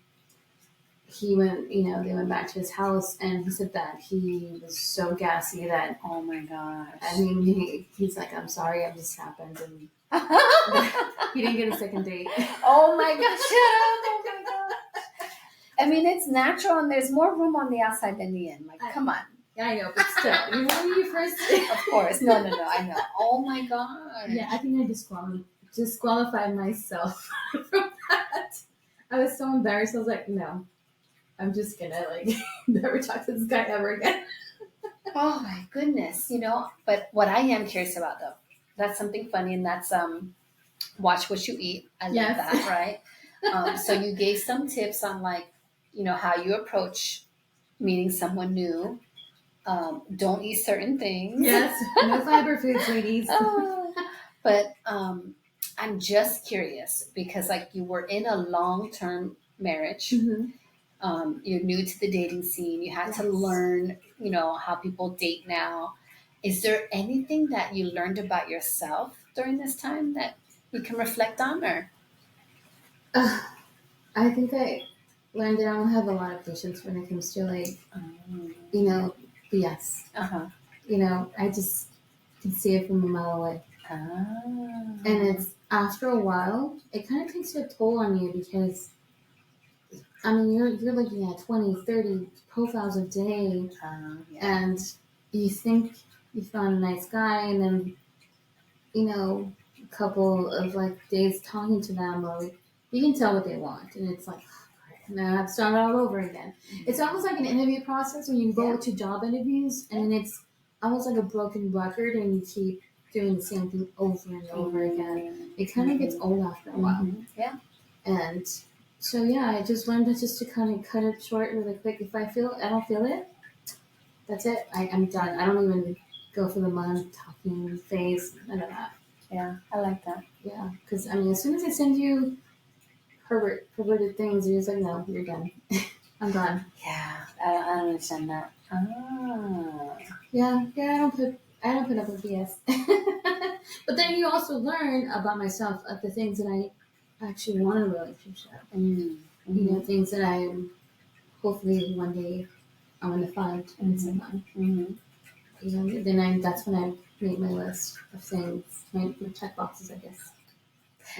he went, they went back to his house, and he said that he was so gassy that, Oh my gosh. I mean, he's like, I'm sorry, it just happened, and he didn't get a second date. Oh my gosh, shut up. Oh my gosh. I mean, it's natural, and there's more room on the outside than the in. Like, come on. Yeah, I know, but still, you know when you first... Of course. No, I know. Oh my gosh. Yeah, I think I disqualified myself from that. I was so embarrassed. I was like, no, I'm just gonna never talk to this guy ever again. Oh my goodness. But what I am curious about though, that's something funny, and that's watch what you eat. I love Yes. that, right? So you gave some tips on how you approach meeting someone new. Don't eat certain things. Yes, no fiber foods, ladies. But I'm just curious because you were in a long-term marriage. Mm-hmm. You're new to the dating scene. You had to Yes. learn, how people date now. Is there anything that you learned about yourself during this time that you can reflect on, or? I think I learned that I don't have a lot of patience when it comes to BS. Uh-huh. I just can see it from a mile away. Ah. And it's after a while, it kind of takes a toll on you because, I mean, you're looking at 20, 30 profiles a day, Yeah. and you think you found a nice guy, and then, a couple of days talking to them, or you can tell what they want, and it's like, now I have to start all over again. It's almost like an interview process when you go to job interviews, and then it's almost like a broken record, and you keep doing the same thing over and over again. It kind of gets old after a while. Yeah. And so I just learned to kind of cut it short really quick. If I don't feel it, that's it. I'm done. I don't even go for the talking phase. None of that. Yeah, I like that. Yeah, because as soon as I send you perverted things, you're just like, no, you're done. I'm done. Yeah, I don't understand that. Yeah, I don't put up with BS. But then you also learn about myself of the things that I actually want in a relationship. Mm-hmm. Things that I hopefully one day I'm gonna find in someone. Then that's when I made my list of things, my check boxes, I guess.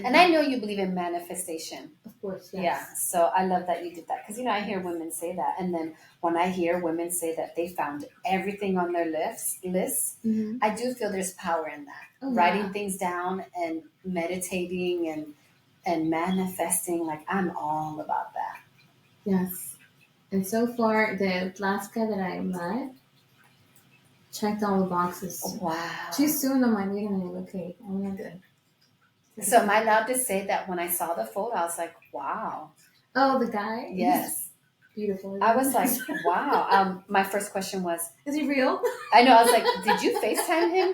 And I know you believe in manifestation. Of course, yes. Yeah, so I love that you did that. Because, I hear women say that. And then when I hear women say that they found everything on their list, I do feel there's power in that. Writing things down and meditating and manifesting, I'm all about that. Yes. And so far, the last guy that I met checked all the boxes. Wow. Too soon, I'm like, wait a minute, okay, I'm not good. So am I allowed to say that when I saw the photo, I was like, wow. Oh, the guy? Yes. He's beautiful. I was like, wow. My first question was, is he real? I know. I was like, did you FaceTime him?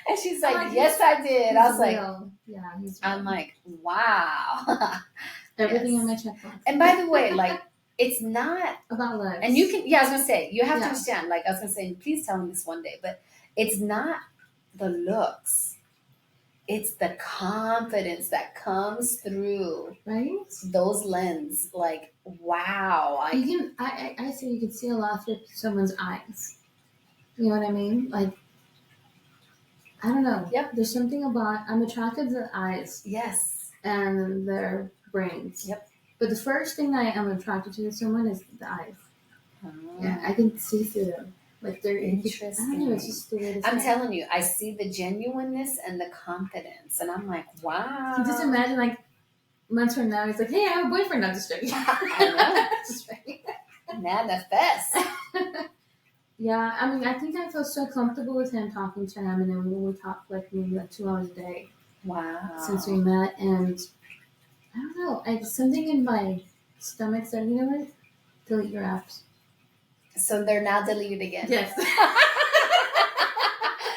And she's like, yes, I did. I was real. Yeah, he's real. I'm like, wow. Everything in my checkbox. And by the way, it's not about looks. And you can, I was going to say, you have to understand, I was going to say, please tell me this one day, but it's not the looks. It's the confidence that comes through, right? Those lens, wow. I say you can see a lot through someone's eyes. You know what I mean? I don't know. Yep. There's something about, I'm attracted to the eyes. Yes. And their brains. Yep. But the first thing that I am attracted to someone is the eyes. Yeah, I can see through them. They're interesting. I don't know, it's just the way I'm telling you, I see the genuineness and the confidence, and I'm like, wow. You just imagine, months from now, he's like, hey, I have a boyfriend. I'm just joking. I know. Just manifest. Yeah, I think I feel so comfortable with him, talking to him, and then when we talk maybe 2 hours a day. Wow. Since we met, and I don't know, something in my stomach said, you know what? Delete your apps. So they're now deleted again. Yes.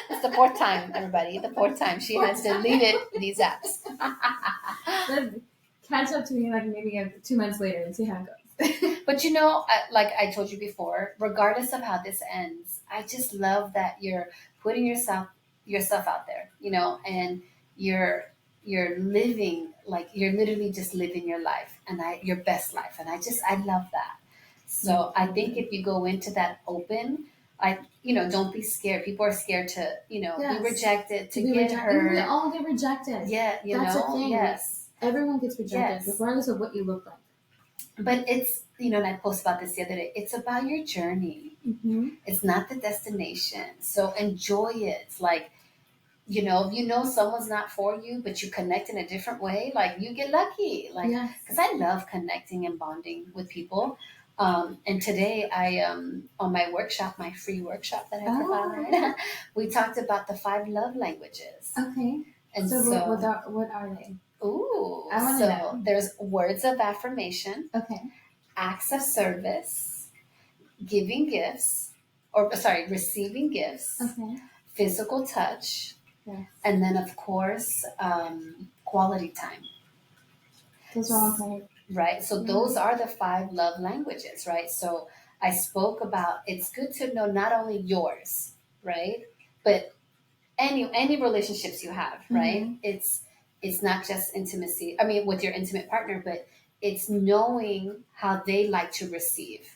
It's the fourth time, everybody. The fourth time she has deleted these apps. Catch up to me maybe 2 months later and see how it goes. But like I told you before, regardless of how this ends, I just love that you're putting yourself out there, and you're you're living, like you're literally just living your life, and your best life. And I love that. So I think if you go into that open, like, don't be scared. People are scared to, be Yes. rejected, to be get rejected. And we hurt. all get rejected. Yeah, That's a thing. yes. Everyone gets rejected, Yes. regardless of what you look like. But it's, and I posted about this the other day, it's about your journey. Mm-hmm. It's not the destination. So enjoy it. Like, if someone's not for you, but you connect in a different way, like you get lucky. Like, Yes. because I love connecting and bonding with people. And today on my workshop, my free workshop that I provide, we talked about the 5 love languages. Okay. And so what are they? Ooh, I want to know. There's words of affirmation. Okay. Acts of service, giving gifts, receiving gifts, Okay. physical touch, Yes. and then of course, quality time. Those are all great. Right. So those are the 5 love languages, right? So I spoke about, it's good to know not only yours, right, but any relationships you have, right? Mm-hmm. It's not just intimacy. I mean, with your intimate partner, but it's knowing how they like to receive,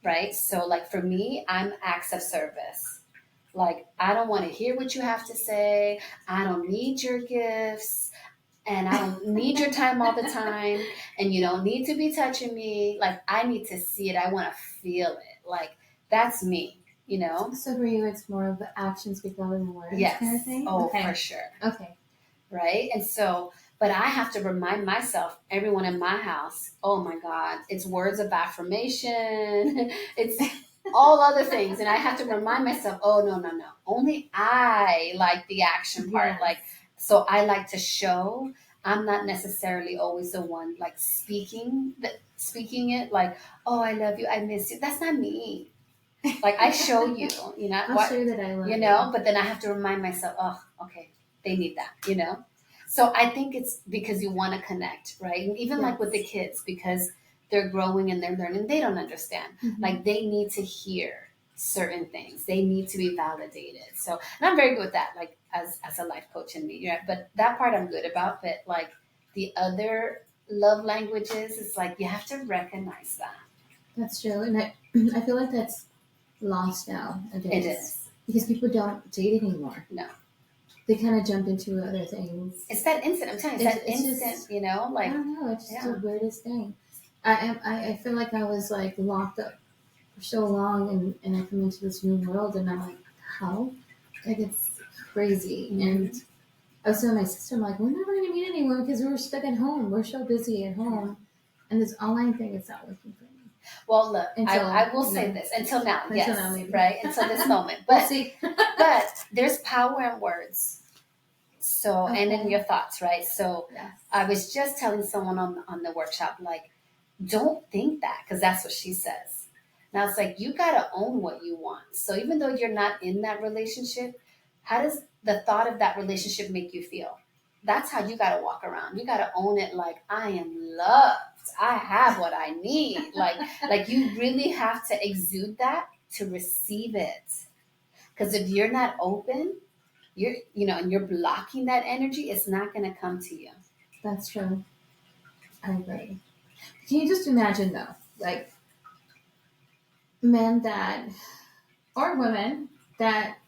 right? So like for me, I'm acts of service. Like, I don't want to hear what you have to say. I don't need your gifts, and I don't need your time all the time. And you don't need to be touching me. Like, I need to see it. I want to feel it. Like, that's me, So for you, it's more of the actions speak louder than words, Yes. kind of thing? Oh, okay. for sure. Okay. Right? And so, but I have to remind myself, everyone in my house, oh my God, it's words of affirmation. It's all other things. And I have to remind myself, oh, no, no, no. Only I like the action part. Yes. Like, so I like to show. I'm not necessarily always the one like speaking it, like, oh, I love you, I miss you. That's not me. Like, I show you, I'll show you that I love you. but then I have to remind myself, oh, okay, they need that. So I think it's because you want to connect, right? And even like with the kids, because they're growing and they're learning, they don't understand. Mm-hmm. Like, they need to hear certain things. They need to be validated. So, and I'm very good with that, like as a life coach in me, right? But that part I'm good about. But like the other love languages, it's like you have to recognize that. That's true. And I feel like that's lost now. It is. Because people don't date anymore. No. They kind of jump into other things. It's that instant. I'm telling you, it's that instant, just, like. I don't know. It's just the weirdest thing. I feel like I was like locked up for so long, and I come into this new world, and I'm like, how? Like, it's crazy. Mm-hmm. And I was telling my sister, I'm like, we're never going to meet anyone because we're stuck at home. We're so busy at home. And this online thing is not working for me. Well, look, I will say this. Until now, yes. Now, maybe. Right? Until this moment. But, we'll see. But there's power in words. So, and in your thoughts, right? So I was just telling someone on the workshop, like, don't think that, because that's what she says. Now it's like, you got to own what you want. So even though you're not in that relationship, how does the thought of that relationship make you feel? That's how you got to walk around. You got to own it. Like, I am loved. I have what I need. Like you really have to exude that to receive it. Because if you're not open, and you're blocking that energy, it's not going to come to you. That's true. I agree. Can you just imagine though, like men or women that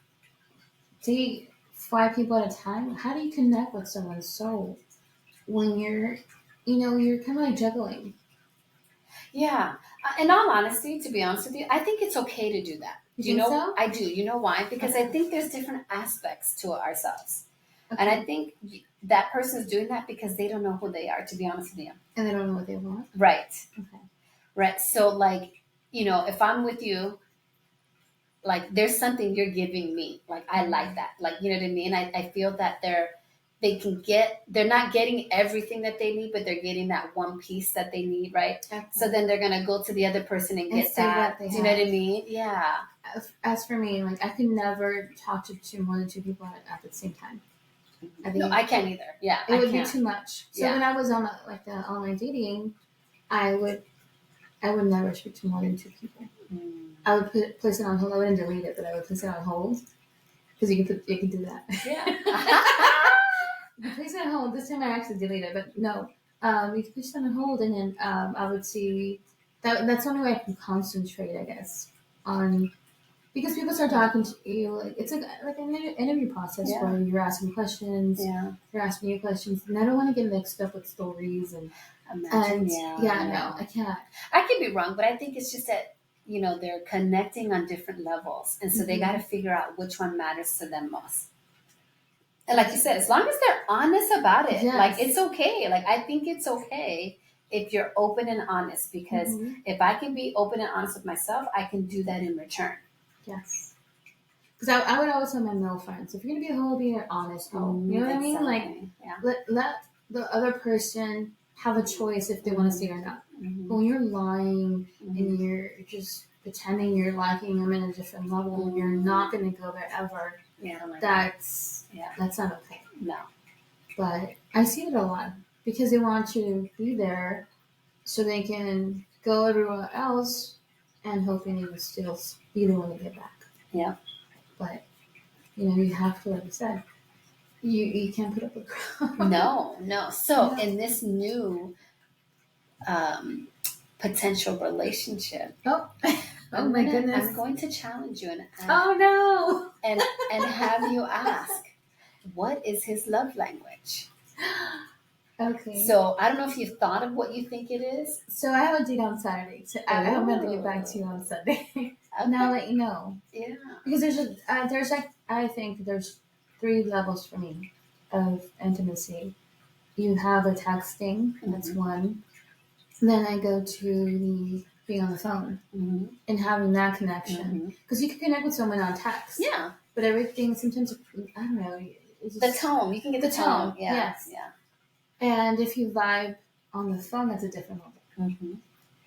date 5 people at a time? How do you connect with someone's soul when you're kind of like juggling? Yeah. In all honesty, to be honest with you, I think it's okay to do that. You know, so? I do. You know why? Because I think there's different aspects to ourselves. Okay. And I think that person is doing that because they don't know who they are, to be honest with you. And they don't know what they want? Right. Okay. Right. So, like, if I'm with you, like, there's something you're giving me. Like, I like that. Like, you know what I mean? I feel that they're not getting everything that they need, but they're getting that one piece that they need, right? Okay. So then they're going to go to the other person and get that. Do you know what I mean? Yeah. As for me, like, I could never talk to more than 2 people at the same time. I can't either. Yeah. It would be too much. So when I was on the online dating, I would never speak to more than 2 people. I would place it on hold. I wouldn't delete it, but I would place it on hold because you can do that. Yeah. You place it on hold. This time I actually deleted it, but no. You can place it on hold, and then I would see that's the only way I can concentrate, I guess, on because people start talking to you. Like it's like an interview process where you're asking questions. Yeah. They're asking you questions, and I don't want to get mixed up with stories and Imagine, no, I can't. I could be wrong, but I think it's just that they're connecting on different levels, and so they got to figure out which one matters to them most. And like you said, as long as they're honest about it, like it's okay. Like I think it's okay if you're open and honest, because if I can be open and honest with myself, I can do that in return. Yes. Because I would always tell my male friends, if you're gonna be a hoe, be an honest hoe. You know what I mean? Like let the other person have a choice if they want to see it or not. But when you're lying and you're just pretending you're liking them in a different level, and you're not gonna go there ever. Yeah, I don't like that's not okay. No. But I see it a lot because they want you to be there so they can go everywhere else and hoping you will still be the one to get back. Yeah. But you have to, like you said, you can't put up a crowd. No. So in this new potential relationship, oh my goodness, I'm going to challenge you and and have you ask, what is his love language? Okay. So I don't know if you've thought of what you think it is. So I have a date on Saturday. So I'm going to get back to you on Sunday. Okay. And I'll let you know. Yeah. Because I think there's 3 levels for me of intimacy. You have a texting. That's one. Then I go to the being on the phone and having that connection. Because you can connect with someone on text. Yeah. But everything, sometimes, I don't know. It's just, the tone. You can get the tone. Yeah. Yes. Yeah. And if you vibe on the phone, that's a different level.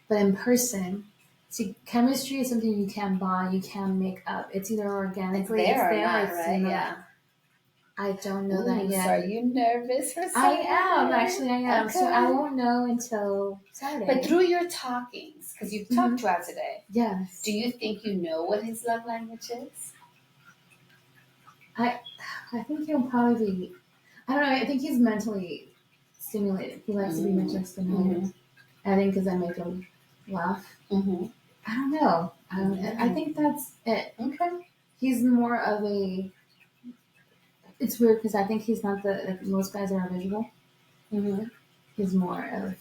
But in person, see, chemistry is something you can't buy, you can't make up. It's either organically, it's there or not, it's right? not. Yeah. I don't know that yet. So are you nervous for I Saturday? am. Okay. So I won't know until Saturday. But through your talkings, because you've talked twice a day. Yes. Do you think you know what his love language is? I think he'll probably be. I don't know. I think he's mentally stimulated. He likes to be mentally stimulated. I think because I make him laugh. I don't know. I think that's it. Okay. He's more of a. It's weird because I think he's not most guys are visual. He's more of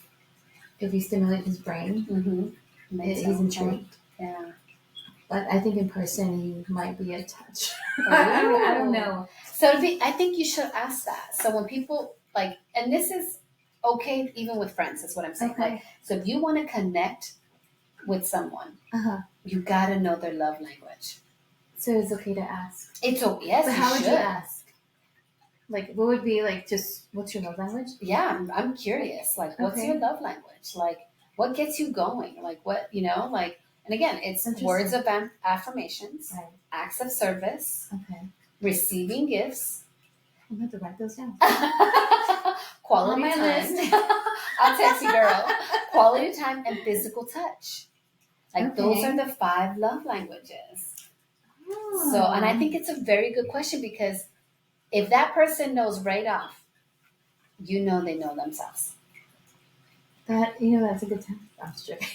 if you stimulate his brain, he's intrigued. Yeah. But I think in person he might be a touch. I don't know. So I think you should ask that. So when people and this is okay even with friends, is what I'm saying. Okay. So if you want to connect with someone, you gotta know their love language. So it's okay to ask. It's okay. Yes. But how would you ask? Like, what would be just what's your love language? Yeah, I'm curious. What's your love language? What gets you going? What and again, it's words of affirmations, acts of service, receiving gifts. I'm going to have to write those down. Quality on my time. list. I'll text you, girl. Quality time and physical touch. Those are the 5 love languages. Oh. So, and I think it's a very good question because if that person knows right off, they know themselves. That's a good time. I'm joking.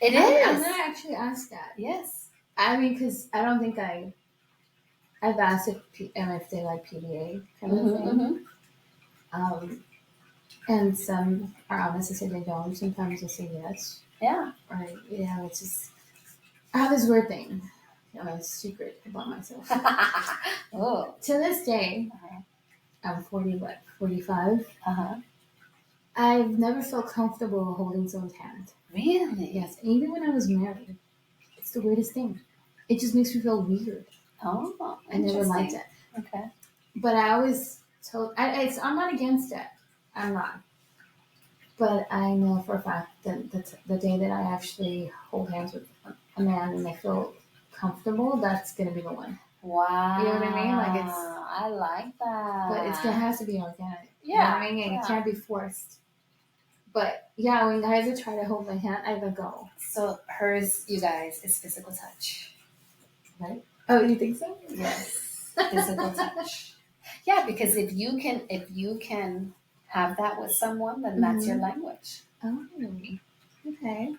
It is. I'm going to actually ask that. Yes. I mean, because I don't think I've asked if they like PDA kind of thing. And some are honest and say they don't. Sometimes they say yes. Yeah. Or, it's just, I have this weird thing. A secret about myself. Oh. To this day, I'm 45. I've never felt comfortable holding someone's hand. Really? Yes. And even when I was married, it's the weirdest thing. It just makes me feel weird. Oh, I never liked it. Okay. But I always told, I'm not against it. I'm not. But I know for a fact that the day that I actually hold hands with a man and I feel comfortable, that's going to be the one. Wow. You know what I mean? I like that. But it has to be organic. Yeah. You know what I mean? It can't be forced. But yeah, when guys would try to hold my hand, I let go. So hers, you guys, is physical touch. Right? Oh, you think so? Yes. Physical touch. Yeah, because if you can have that with someone, then that's your language. Oh, okay.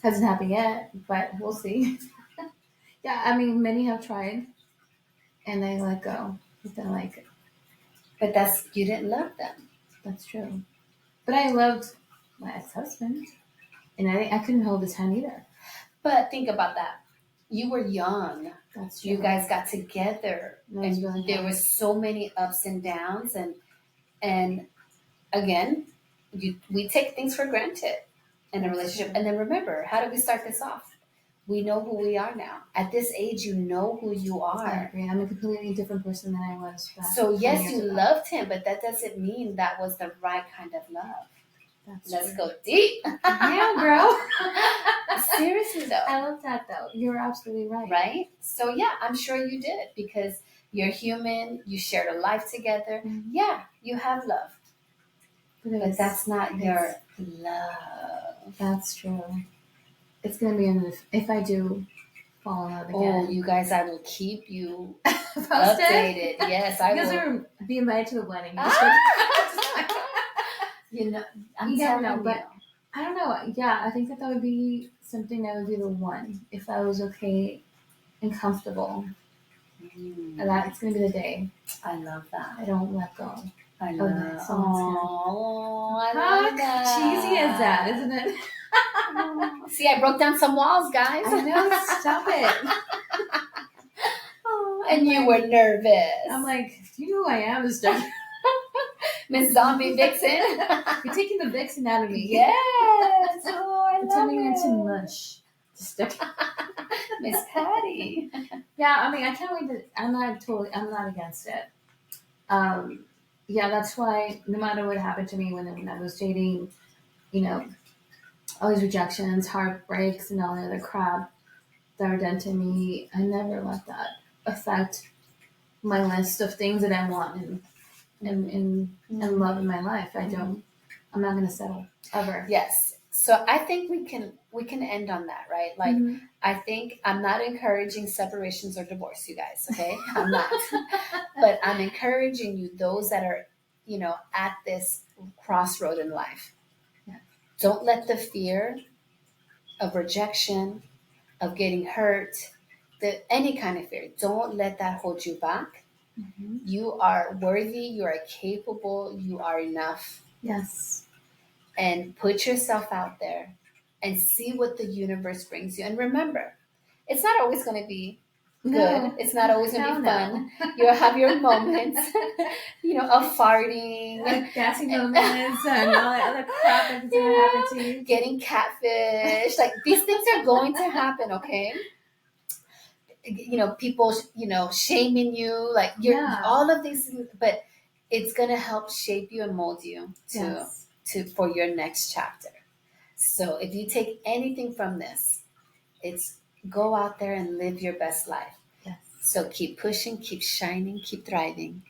Hasn't happened yet, but we'll see. Yeah, I mean, many have tried and they let go. But then, like, But that's you didn't love them. that's true. But I loved my ex-husband, and I couldn't hold his hand either. But think about that. You were young. That's true. You guys got together, and really there hard. were so many ups and downs, and again, we take things for granted in a relationship. And then remember, how did we start this off? We know who we are now. At this age, you know who you I are. agree. I'm a completely different person than I was back. So 20 yes, years you ago. loved him, but that doesn't mean that was the right kind of love. That's Let's true. go deep. Yeah, girl. Seriously though. I love that though. You're absolutely right. Right? So yeah, I'm sure you did because you're human, you shared a life together. Mhm. Yeah, you have love. But that's not your it's- love. That's true. It's gonna be if I do fall in love again. Oh, you guys, I will keep you Posted? updated. Yes, I You guys will. are be invited to the wedding. You know, I'm You never telling know, but I don't know. Yeah, I think that would be something that would be the one if I was okay and comfortable. you. And that's gonna be the day I love that. I don't let go. I of love that. Oh, I How love that. cheesy is that, isn't it? See, I broke down some walls, guys. I know. Stop it. And you were nervous. I'm like, do you know who I am, Mr. Miss Zombie Vixn. You're taking the Vixn out of me. Yes. Oh, I You're love turning it. into mush. Just Miss Patty. Yeah, I mean, I can't wait to. I'm not against it. Yeah, that's why no matter what happened to me when I was dating, you know, all these rejections, heartbreaks, and all the other crap that were done to me, I never let that affect my list of things that I want and love in my life. I don't. I'm not going to settle ever. Yes. So I think we can end on that, right? Like I think I'm not encouraging separations or divorce, you guys, okay? I'm not. But I'm encouraging you, those that are, at this crossroad in life. Yeah. Don't let the fear of rejection, of getting hurt, any kind of fear, don't let that hold you back. Mm-hmm. You are worthy, you are capable, you are enough. Yes. And put yourself out there and see what the universe brings you. And remember, it's not always going to be good. No. It's not always going to be fun. You'll have your moments, of farting. Gassy moments and all that other crap that's going to happen to you. Getting catfish. Like, these things are going to happen, okay? People, shaming you. Like, all of these things. But it's going to help shape you and mold you for your next chapter. So if you take anything from this, it's go out there and live your best life. Yes. So keep pushing, keep shining, keep thriving.